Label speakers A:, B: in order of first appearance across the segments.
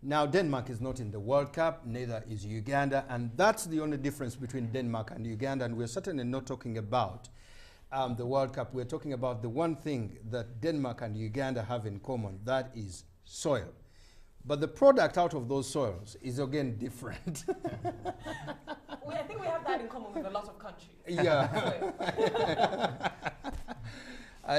A: Now, Denmark is not in the World Cup, neither is Uganda, and that's the only difference between Denmark and Uganda, and we're certainly not talking about the World Cup. We're talking about the one thing that Denmark and Uganda have in common, that is soil. But the product out of those soils is again different.
B: I think we have that in common with a lot of countries.
A: Yeah.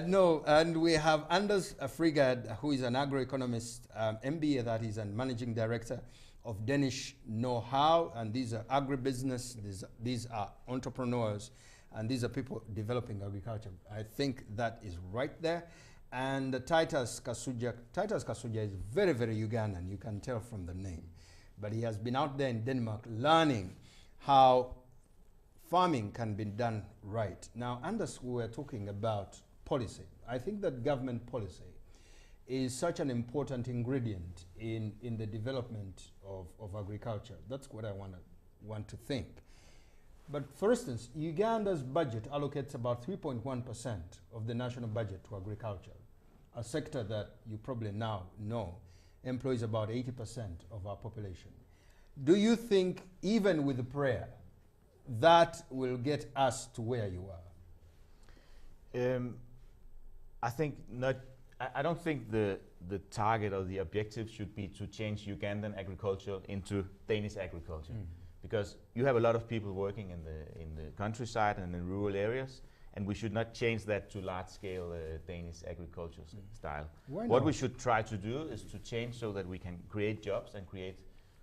A: No, and we have Anders Frigad, who is an agroeconomist, MBA, that is, and managing director of Danish Know-How, and these are agribusiness, these are entrepreneurs, and these are people developing agriculture. I think that is right there. And Titus Kasuja is very, very Ugandan, you can tell from the name. But he has been out there in Denmark learning how farming can be done right. Now, Anders, we were talking about policy. I think that government policy is such an important ingredient in the development of agriculture. That's what I want to think. But for instance, Uganda's budget allocates about 3.1% of the national budget to agriculture, a sector that you probably now know employs about 80% of our population. Do you think, even with the prayer, that will get us to where you are?
C: I think not. I don't think the target or the objective should be to change Ugandan agriculture into Danish agriculture, because you have a lot of people working in the countryside and in rural areas, and we should not change that to large-scale Danish agriculture style.
A: Why
C: What
A: not?
C: we should try to do is to change so that we can create jobs and create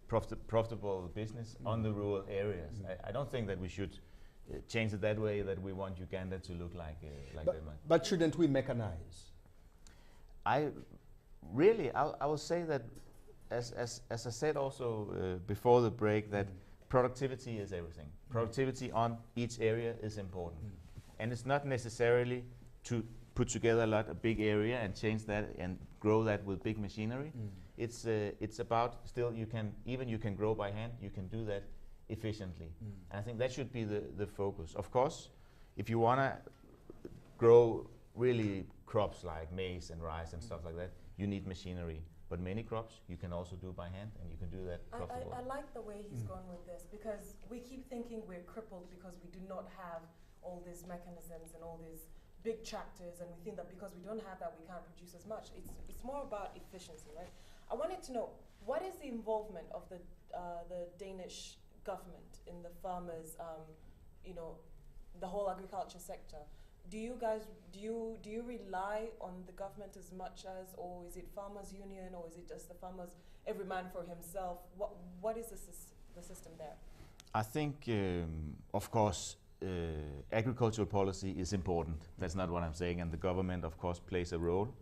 C: profitable business on the rural areas. I don't think that we should change it that way, that we want Uganda to look like Denmark.
A: But shouldn't we mechanize?
C: I will say that, as I said also before the break, that productivity is everything. Productivity on each area is important. And it's not necessarily to put together a big area and change that and grow that with big machinery. It's about still you can grow by hand, you can do that efficiently. And I think that should be the focus. Of course, if you want to grow really crops like maize and rice and stuff like that, you need machinery. But many crops you can also do by hand, and you can do that profitably.
B: I like the way he's gone with this, because we keep thinking we're crippled because we do not have all these mechanisms and all these big tractors, and we think that because we don't have that we can't produce as much. It's more about efficiency, right? I wanted to know, what is the involvement of the Danish government in the farmers, the whole agriculture sector? Do you rely on the government as much as, or is it farmers union, or is it just the farmers, every man for himself? What is the system there?
C: I think, of course, agricultural policy is important. That's not what I'm saying, and the government, of course, plays a role.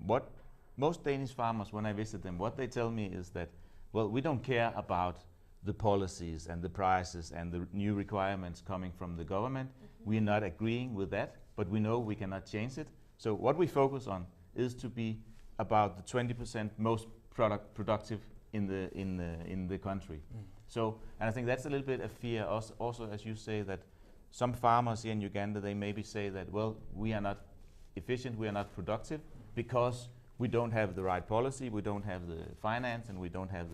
C: What most Danish farmers, when I visit them, what they tell me is that, well, we don't care about the policies and the prices and the new requirements coming from the government. We're not agreeing with that, but we know we cannot change it. So what we focus on is to be about the 20% most productive in the country. So, and I think that's a little bit of fear. Also, as you say, that some farmers here in Uganda, they maybe say that, well, we are not efficient, we are not productive, because we don't have the right policy, we don't have the finance, and we don't have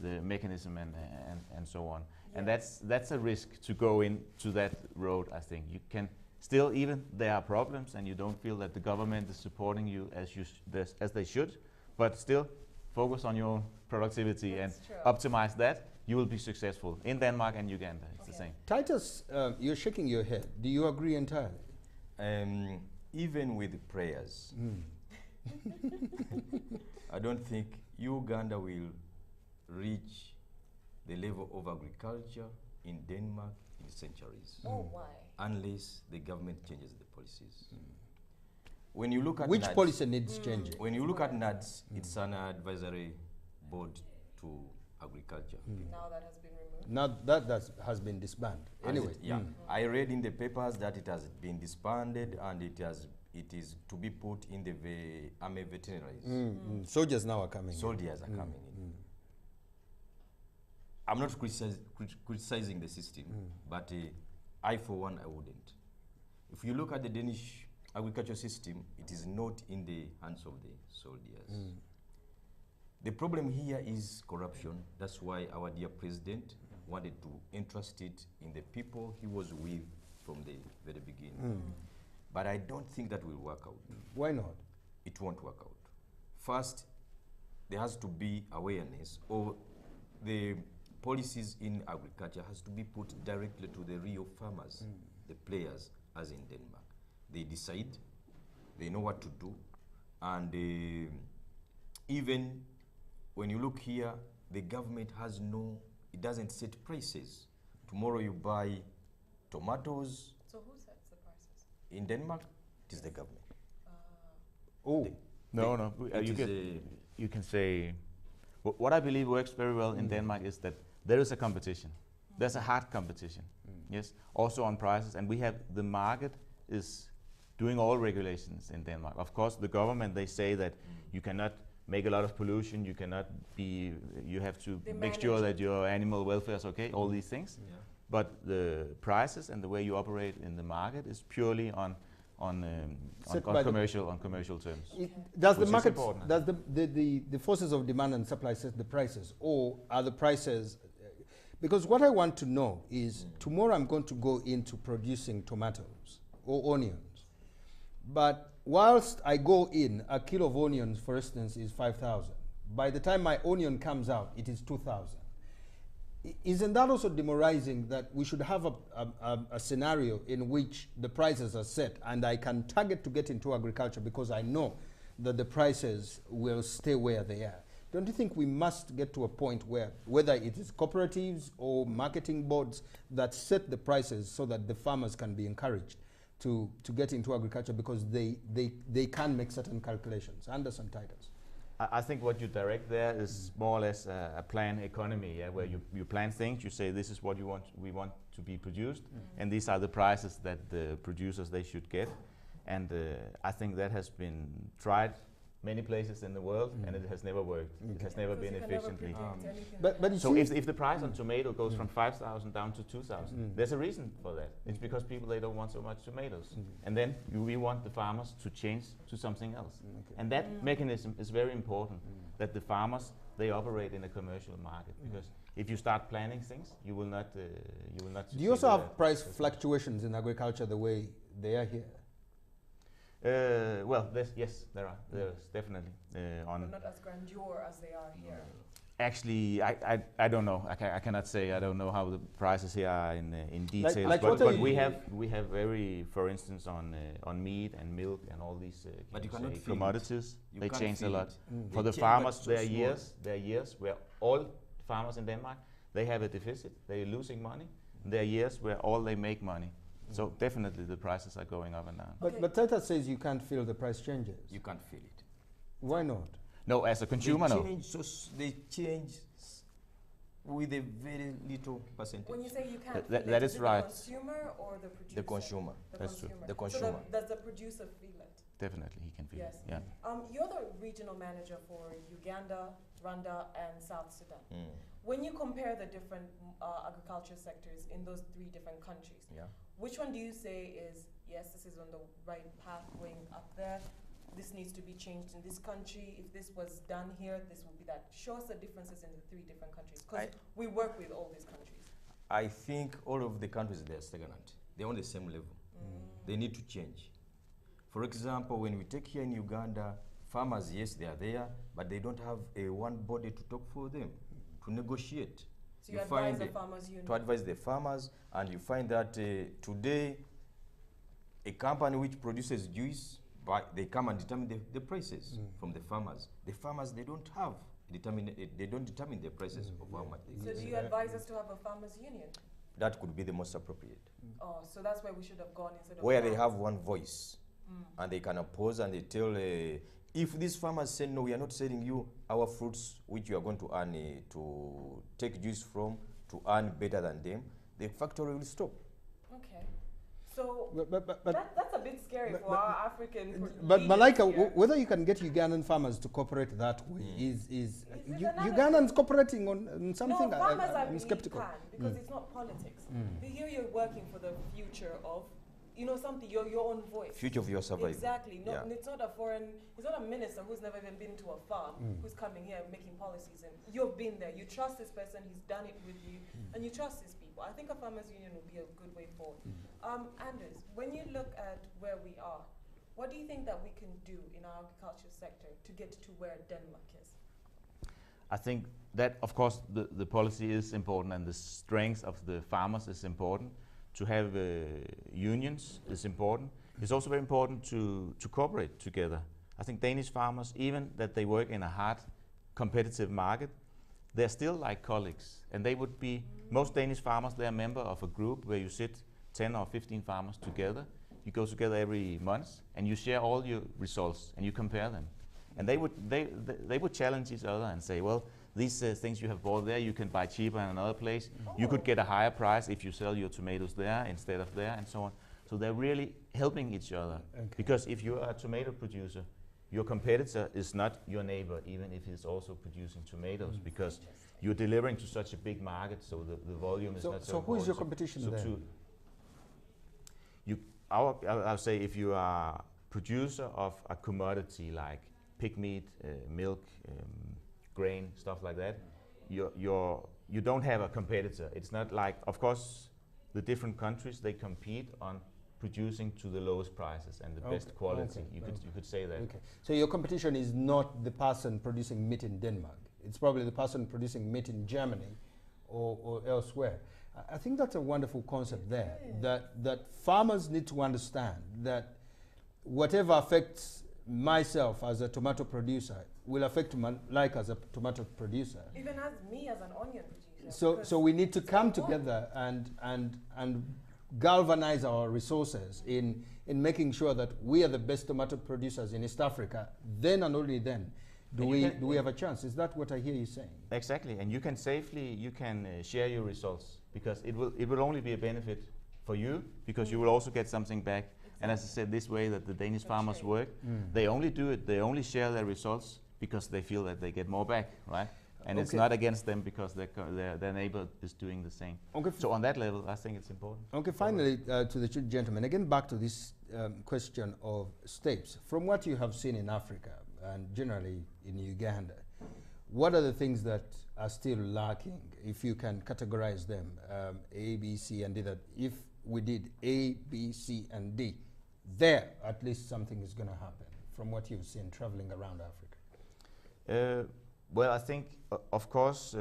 C: the mechanism and so on. Yeah. And that's a risk to go into that road. I think you can still, even there are problems, and you don't feel that the government is supporting you as they should, but still focus on your productivity and optimize that. You will be successful in Denmark and Uganda. It's the same.
A: Titus, you're shaking your head. Do you agree entirely?
D: Even with prayers, I don't think Uganda will reach the level of agriculture in Denmark in centuries.
B: Oh, why?
D: Unless the government changes the policies. When you look at
A: which
D: NADS,
A: policy needs changing?
D: When you look at NADS, it's an advisory board to agriculture.
B: Now that has been removed?
A: Now that has been disbanded. Anyway.
D: I read in the papers that it has been disbanded and it is to be put in the army veterinaries.
A: Soldiers now are coming.
D: Soldiers are coming in. I'm not criticizing the system, but I, for one, I wouldn't. If you look at the Danish agriculture system, it is not in the hands of the soldiers. The problem here is corruption. That's why our dear president wanted to entrust it in the people he was with from the very beginning. But I don't think that will work out.
A: Why not?
D: It won't work out. First, there has to be awareness, or the policies in agriculture has to be put directly to the real farmers, the players, as in Denmark. They decide, they know what to do, and even when you look here, the government has no, it doesn't set prices. Tomorrow you buy tomatoes.
B: So who sets the prices?
D: In Denmark, it is the government.
A: Oh,
C: No,
D: It
C: you
D: is
C: can, you can say, what I believe works very well in Denmark is that there is a competition. There's a hard competition, yes, also on prices, and we have, the market is doing all regulations in Denmark. Of course, the government, they say that you cannot make a lot of pollution, you cannot be, you have to
B: They
C: make sure
B: manage
C: that your animal welfare is okay, all these things.
D: Yeah.
C: But the prices and the way you operate in the market is purely on
A: Set by the-
C: commercial terms.
A: does the
C: Which is
A: market,
C: important, I
A: does the forces of demand and supply set the prices, or are the prices? Because what I want to know is, tomorrow I'm going to go into producing tomatoes or onions, but whilst I go in, a kilo of onions, for instance, is 5,000. By the time my onion comes out, it is 2,000. Isn't that also demoralizing, that we should have a scenario in which the prices are set and I can target to get into agriculture because I know that the prices will stay where they are? Don't you think we must get to a point where, whether it is cooperatives or marketing boards, that set the prices so that the farmers can be encouraged to get into agriculture because they can make certain calculations? Anderson Titus.
C: I think what you direct there is more or less a plan economy, yeah, where you plan things, you say this is what we want to be produced, and these are the prices that the producers they should get. And I think that has been tried many places in the world, and it has never worked. It has never been efficiently.
A: But you
C: So
A: see,
C: if the price on tomato goes from 5,000 down to 2,000, there's a reason for that. It's because people, they don't want so much tomatoes. And then we want the farmers to change to something else. And that mechanism is very important, that the farmers, they operate in a commercial market. Because if you start planning things, you will not
A: do
C: succeed
A: you also
C: with
A: have
C: that.
A: price fluctuations in agriculture the way they are here?
C: Well, yes, there are. There's definitely.
B: But not as grandeur as they are here.
C: Actually, I don't know. I cannot say. I don't know how the prices here are in details.
A: like
C: but
A: what are
C: but we
A: you-
C: have very, for instance, on meat and milk and all these
D: But you
C: can
D: cannot
C: say
D: feel it.
C: commodities.
D: You
C: They
D: can't
C: change a
D: feel
C: lot.
D: it.
C: For
D: They
C: the
D: change,
C: farmers,
D: but so
C: there are
D: small.
C: years where all farmers in Denmark, they have a deficit. They're losing money. There are years where all they make money. So definitely the prices are going up and down.
A: But Titus says you can't feel the price changes.
D: You can't feel it.
A: Why not?
C: No, as a consumer,
D: they
C: no.
D: change, they change with a very little percentage.
B: When you say you can't,
C: That-
B: feel
C: that
B: it,
C: is
B: it
C: right.
B: the consumer or the producer?
D: The consumer.
C: That's true.
D: The
B: So
D: consumer.
B: does the producer feel it?
C: Definitely, he can feel
B: Yes.
C: it. Yeah.
B: You're the regional manager for Uganda, Rwanda, and South Sudan.
D: Mm.
B: When you compare the different agriculture sectors in those three different countries,
D: Yeah.
B: which one do you say is, yes, this is on the right path going up there, this needs to be changed in this country, if this was done here, this would be that? Show us the differences in the three different countries, because we work with all these countries.
D: I think all of the countries, they're stagnant. They're on the same level. They need to change. For example, when we take here in Uganda, farmers, yes, they are there, but they don't have a one body to talk for them, to negotiate.
B: So you advise the farmers
D: To
B: union.
D: advise the farmers, and you find that today, a company which produces juice, they come and determine the prices from the farmers. The farmers, they don't have they don't determine the prices of how much they
B: So
D: get.
B: do you advise us to have a farmers union?
D: That could be the most appropriate.
B: Oh, so that's where we should have gone instead of
D: Where they
B: farmers.
D: have one voice, and they can oppose, and they tell, if these farmers say, no, we are not selling you our fruits, which you are going to earn, to take juice from, to earn better than them, the factory will stop.
B: Okay. So
A: But
B: that's a bit scary for our African
A: But
B: leaders
A: Malaika,
B: here.
A: whether you can get Ugandan farmers to cooperate that way is
B: Is it another
A: Ugandans cooperating on something?
B: No, farmers I
A: I'm
B: believe
A: skeptical.
B: can, because it's not politics. Here you're working for the future of you know, something, your own voice.
D: Future of your survival.
B: Exactly. No,
D: Yeah.
B: it's not a minister who's never even been to a farm who's coming here and making policies. And you've been there. You trust this person. He's done it with you, and you trust these people. I think a farmers union would be a good way forward. Anders, when you look at where we are, what do you think that we can do in our agriculture sector to get to where Denmark is?
C: I think that, of course, the policy is important and the strength of the farmers is important. To have unions is important. It's also very important to cooperate together. I think Danish farmers, even that they work in a hard competitive market, they're still like colleagues. And they would be, most Danish farmers, they're a member of a group where you sit 10 or 15 farmers together. You go together every month and you share all your results and you compare them. And they would challenge each other and say, well, these things you have bought there, you can buy cheaper in another place. You could get a higher price if you sell your tomatoes there instead of there, and so on. So they're really helping each other.
A: Okay.
C: Because if you're a tomato producer, your competitor is not your neighbor, even if he's also producing tomatoes, because you're delivering to such a big market, so the volume is not so
A: So who is your
C: important.
A: competition
C: So
A: then?
C: I'll say if you are a producer of a commodity like pig meat, milk, grain, stuff like that, you don't have a competitor. It's not like, of course, the different countries, they compete on producing to the lowest prices and the best quality. You could say that.
A: Okay. So your competition is not the person producing meat in Denmark. It's probably the person producing meat in Germany or elsewhere. I think that's a wonderful concept there, that farmers need to understand that whatever affects myself as a tomato producer will affect like as a tomato producer.
B: Even as me as an onion producer.
A: So we need to come together and galvanize our resources in making sure that we are the best tomato producers in East Africa. Then and only then do we have a chance. Is that what I hear you saying?
C: Exactly, and you can share your results, because it will only be a benefit for you, because you will also get something back. And as I said, this way that the Danish farmers work, they only do it, they only share their results because they feel that they get more back, right? And it's not against them because their neighbor is doing the same.
A: Okay.
C: So on that level, I think it's important.
A: Okay, finally, to the gentleman, again back to this question of steps. From what you have seen in Africa and generally in Uganda, what are the things that are still lacking, if you can categorize them, A, B, C, and D, that if we did A, B, C, and D, there at least something is going to happen from what you've seen traveling around Africa?
C: Well, I think, of course,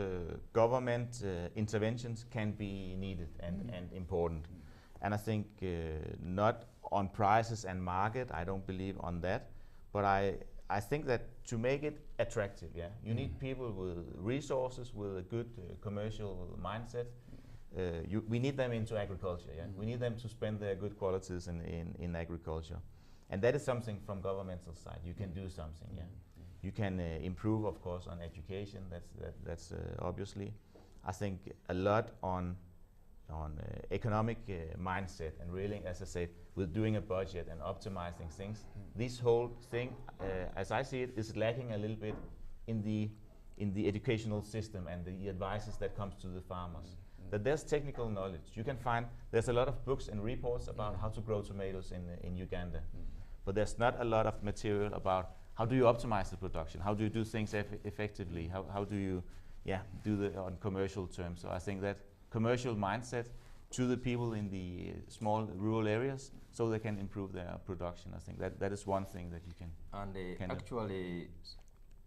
C: government interventions can be needed and important. And I think not on prices and market, I don't believe on that. But I think that to make it attractive, you need people with resources, with a good commercial mindset. We need them into agriculture, We need them to spend their good qualities in agriculture. And that is something from governmental side. You can do something, You can improve, of course, on education. That's obviously. I think a lot on economic mindset, and really, as I said, with doing a budget and optimizing things. This whole thing, as I see it, is lacking a little bit in the educational system and the advices that comes to the farmers. That there's technical knowledge. You can find there's a lot of books and reports about how to grow tomatoes in Uganda, but there's not a lot of material about how do you optimize the production? How do you do things effectively? How do you do on commercial terms? So I think that commercial mindset to the people in the small rural areas, so they can improve their production. I think that is one thing that you can.
D: And actually,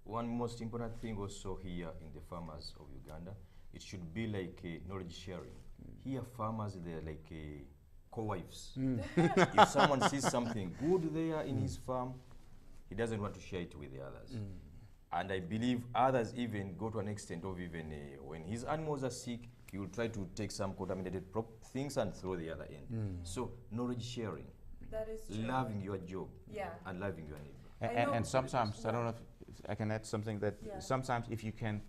D: one most important thing also here in the farmers of Uganda, it should be like knowledge sharing. Here farmers, they're like co-wives. If someone sees something good there in his farm, he doesn't want to share it with the others. And I believe others even go to an extent of even when his animals are sick, he will try to take some contaminated things and throw the other end. So knowledge sharing,
B: That is true.
D: loving your job,
B: Yeah.
D: and loving your neighbor.
C: And sometimes, I don't know if I can add something, that sometimes if you can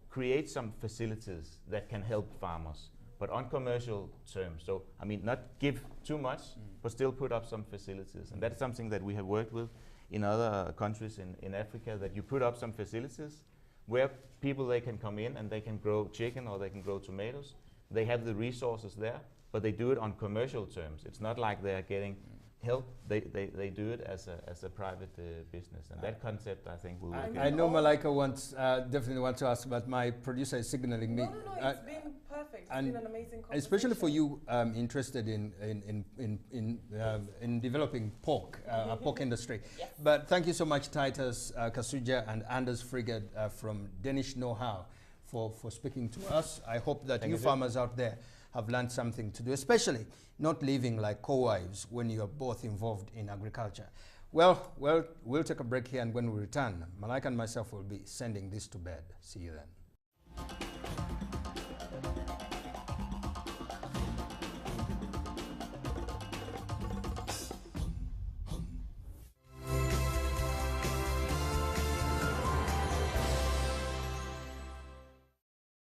C: create some facilities that can help farmers, but on commercial terms. So, I mean, not give too much, but still put up some facilities. And that's something that we have worked with in other countries in Africa, that you put up some facilities where people, they can come in and they can grow chicken or they can grow tomatoes. They have the resources there, but they do it on commercial terms. It's not like they're getting help. They do it as a private business, and that concept I think will work.
A: I know Malaika wants definitely wants to ask, but my producer is signaling me.
B: No, it's been perfect. It's been an amazing conversation.
A: Especially for you interested in developing pork, pork industry.
B: Yes.
A: But thank you so much, Titus Kasuja and Anders Frigad from Danish Know-How for speaking to us. I hope that you farmers out there have learned something to do, especially not living like co-wives when you are both involved in agriculture. Well, we'll take a break here, and when we return, Malaika and myself will be sending this to bed. See you then.